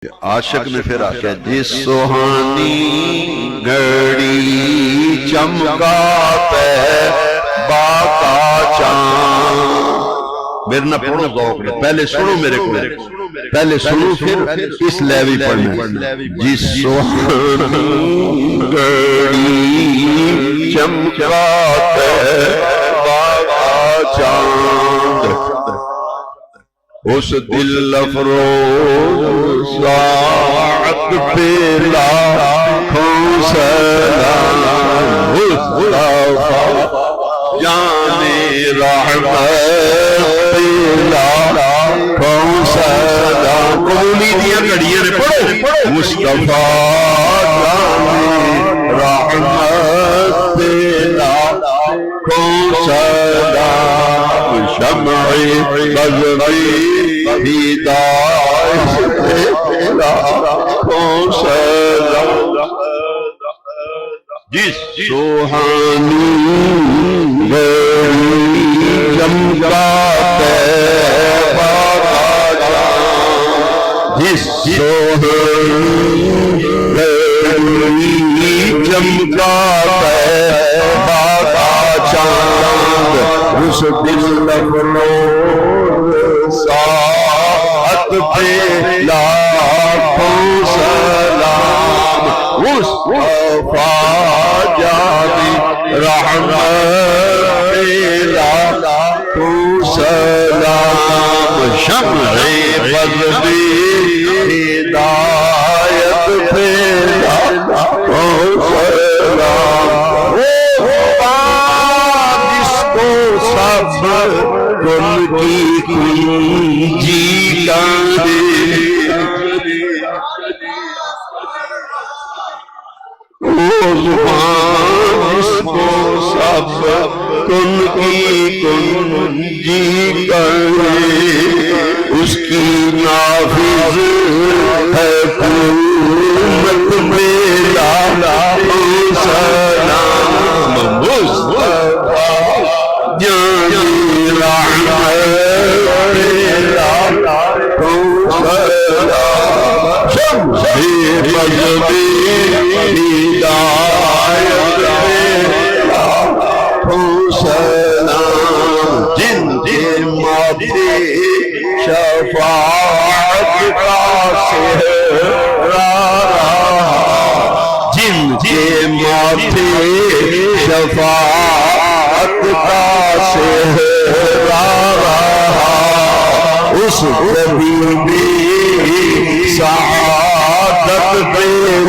عاشق نے پھر آکھیا جس سوہانی گھڑی چمکا طیبہ کا چاند. میرے نہ پڑھو ذوق میں، پہلے سنو میرے کو، پہلے سنو پھر اس لیوی پڑھنا. جس سوہانی گھڑی چمکا طیبہ کا چاند، اس دل افروز ساعت پہ لاکھوں سلام. مصطفیٰ جان رحمت پہ لاکھوں سلام. قبولی دیا گھڑیاں نے پڑھو. مصطفیٰ جان رحمت پہ لاکھوں سلام. شمع بزمی ہدایت پہ لاکھوں سلام. جس سوہانی گھڑی چمکا طیبہ کا چاند، جس سوہانی گھڑی چمکا طیبہ کا چاند، اس دل افروز ساعت پہ لاکھوں سلام. مصطفیٰ جانی رحمت پہ لاکھوں سلام. شمع بزمی ہدایت پہ لاکھوں سلام. سب کل کی کنجی کاندے، وہ زبان جس کو سب کل کی کنجی کاندے، اس کی نافذ ہے حکومت میں لاکھوں سلام. مصطفیٰ جانی رحمت پہ لاکھوں سلام. شمع بزمی ہدایت پہ لاکھوں سلام. جن کے ماتھے شفاعت کا سہرا رہا، جن کے ماتھے شفاعت کا سہرا رہا، اس حبیبی سعادت پہ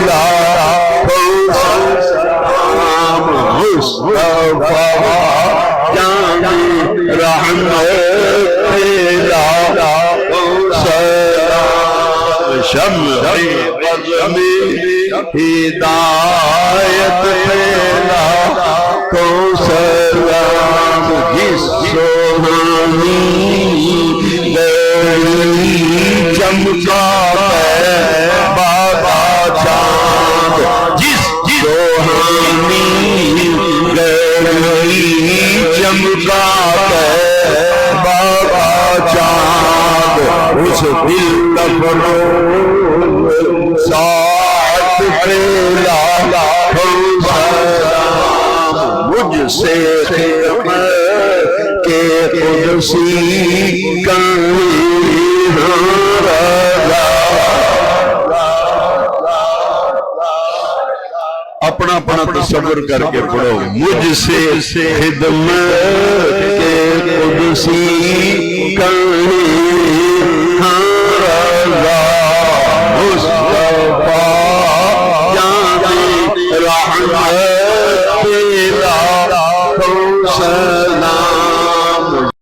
لاکھوں سلام. مصطفیٰ جان رحمت پہ لاکھوں سلام. شمع بزمی ہدایت پہ لاکھوں سلام. جس سوہانی گھڑی چمکا طیبہ کا چاند، جس سوہانی گھڑی چمکا طیبہ کا چاند، اس دل افروز ساعت پہ لاکھوں سلام. مجھ سے خدمت کے قدسی کہیں رضا. اپنا اپنا تصور کر کے پڑھو. مجھ سے خدمت کے قدسی کہیں رضا. مصطفیٰ جان رحمت